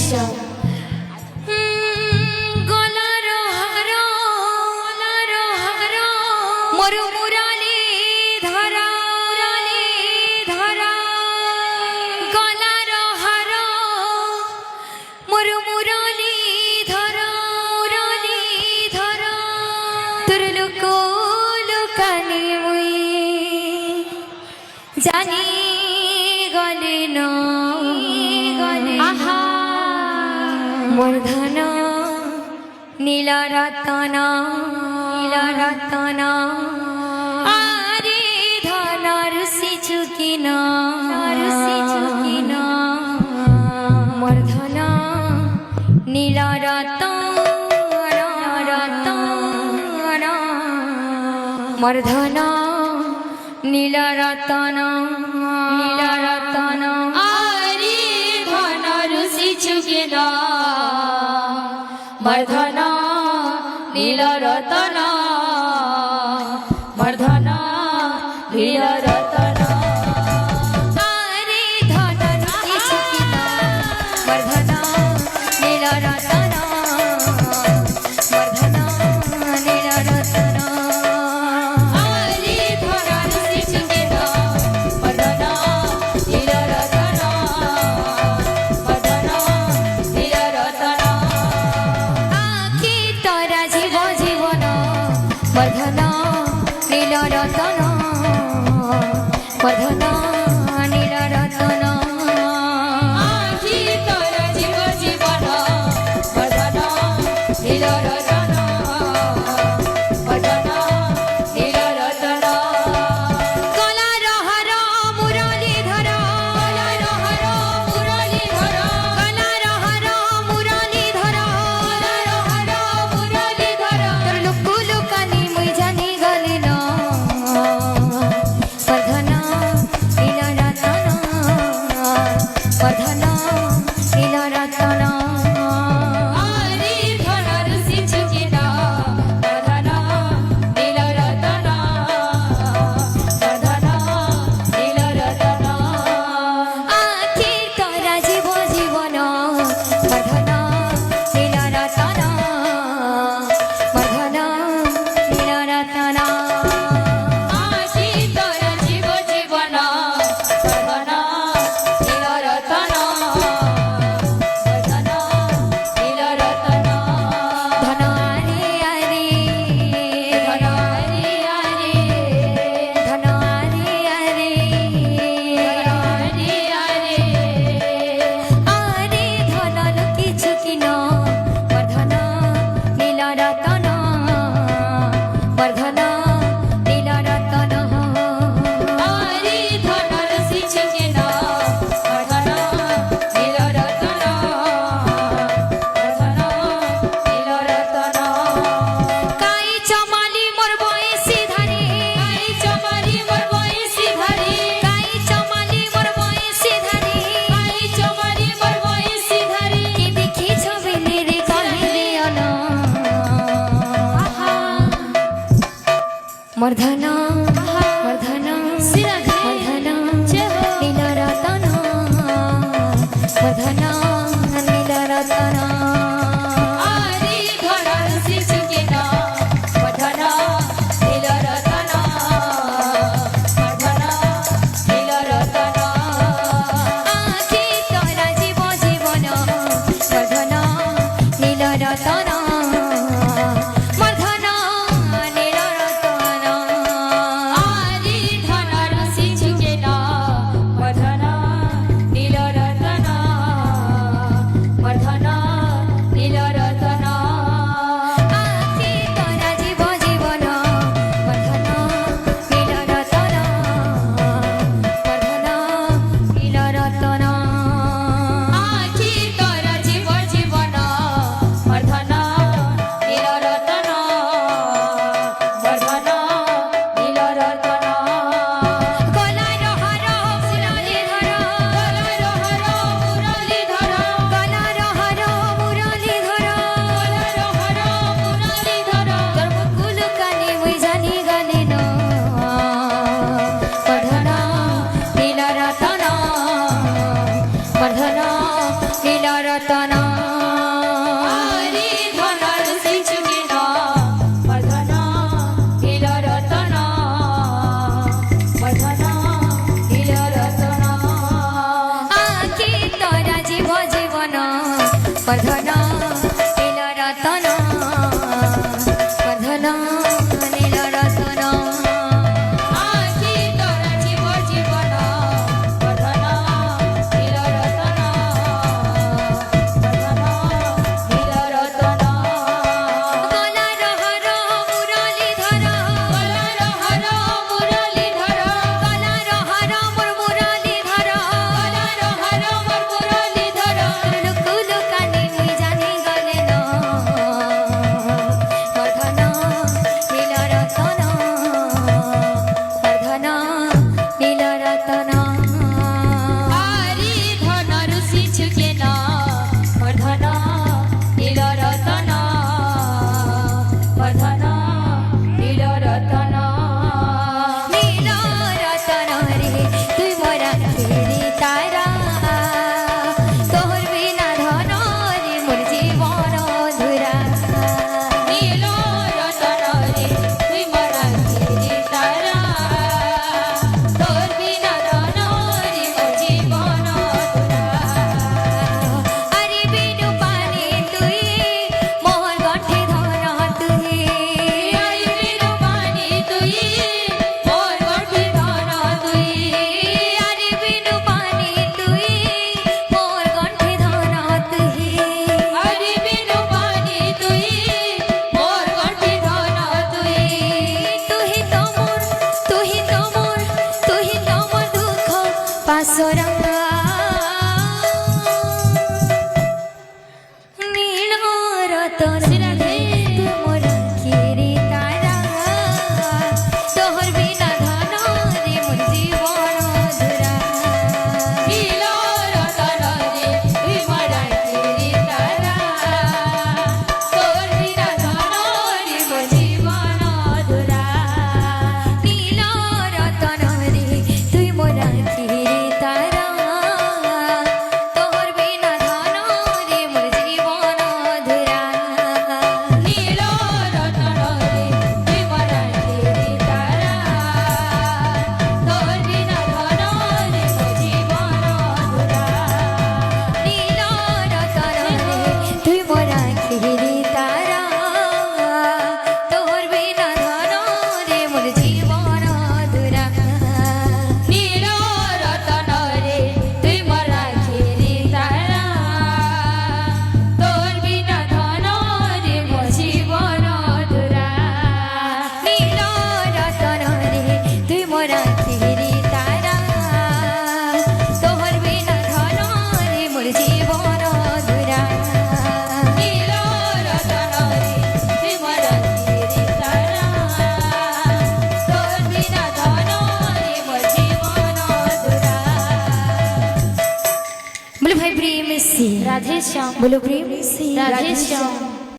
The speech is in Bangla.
নিশ্চয়। জানি গলে না আহা মোর ধন নীল রতন আরে ধনর সিচুকিন মোর ধন নীল রতন মোর ধন নীল রতন আরে ধনর সিচুকিন মর্ধন নীল রতন মর্ধন নীল রতন আরে ধনর সিচুকিন মর্ধন নীল রতন মর্ধন নীল রতন আরে ধনর সিচুকিন মর্ধন নীল রতন মর্ধন নীল রতন আখি তোরা জীবন বর্ধন নীল রতন বর্ধন নীল রতন আখি তোর জীবন বর্ধন নীল রতন বর্ধন নীল রতন গলার হার মুরলীধর গলার হার মুরলীধর গলার হার মুরলীধর গলার হার মুরলীধর তোর লুকু লুকানি মুই জানি গলি না বর্ধন নীল রতন বর্ধন নীল রতন আরে ধনর সিচুকিন বর্ধন নীল রতন বর্ধন নীল রতন আখি তোরা জীবন বর্ধন নীল রতন বর্ধন নীল রতন আশি তোর জীবন বর্ধন নীল রতন বর্ধন নীল রতন ধন আরে আরে ধন আরে আরে ধন আরে আরে আরে আরে আরে ধন কিছু কিন বর্ধন নীল রতন বর্ধন নীল রতন আরে ধনর সিচুকিন বর্ধন নীল রতন বর্ধন নীল রতন কাই চমালি মোর বয়সী ধারে আই চমারি মোর বয়সী ধারে কাই চমালি মোর বয়সী ধারে আই চমারি মোর বয়সী ধারে কি দেখি ছবিলে রে কাহিলে অন আহা মর্ধন মর্ধন সিরাধে মর্ধন জয় হো। নীল রতন মর্ধন নীল রতন আরে ধনর সিচুকিন বর্ধন নীল রতন বর্ধন নীল রতন আখি তোরা জীবন বর্ধন নীল রতন মর্ধন নীল রতন রতন আরে ধনর শিশুকে না বর্ধন নীল রতন বর্ধন নীল রতন আখি তোরা জীব জীবন বর্ধন নীল রতন বর্ধন নীল রতন আখি তোরা জীব জীবন বর্ধন নীল রতন বর্ধন নীল রতন গলার হর মুরলীধর গলার হর মুরলীধর গলার হর মোর মুরলীধর গলার হর মোর মুরলীধর লুকু লুকানি মুই জানি গলে ন বর্ধন নীল রতন বর্ধন নীল রতন আরে ধনর শিশুকে না বর্ধন নীল রতন বর্ধন নীল রতন নীল রতন রে তুই মোরা ফিরি তারা তোর বিনা ধন রে মোর জীবন ধুরা নীল রতন রে তুই মোরা চিরি তারা তোর বিনা ধন রে মোর জীবন ধুরা আরে বিনু পানি তুই মোর গঠে ধন তুই আরে বিনু পানি তুই মোর গঠে ধন তুই আরে বিনু পানি তুই মোর গঠে ধন তুই আরে বিনু পানি তুই মোর গঠে ধন তুই তুহি তোমর তুহি তোমর তুহি তোমর দুঃখ পাশরঙ্গা নীল রতন রে তুমর খিরি তারা তোহর বিনা ধন রে মোর জীবন ধুরা নীল রতন রে তুই মোরা চিরি তারা তোর বিনা ধন রে মোর জীবন ধুরা নীল রতন রে তুই মোরা খিরি তারা তোহর বিনা ধন রে মোর জীবন ধুরা নীল রতন রে তুই মোরা চিরি তারা তোর বিনা ধন রে মোর জীবন ধুরা নীল রতন রে তুই মোরা খিরি তারা তোর বিনা ধন রে মোর জীবন ধুরা নীল রতন রে তুই মোরা চিরি তারা তোর বিনা ধন রে মোর জীবন ধুরা নীল রতন রে তুই মোরা খিরি তারা তোর বিনা ধন রে মোর জীবন ধুরা নীল রতন রে তুই মোরা চিরি তারা তোর বিনা ধন রে মোর জীবন ধুরা बोलो भाई प्रेम से राधे श्याम बोलो प्रेम से राधे श्याम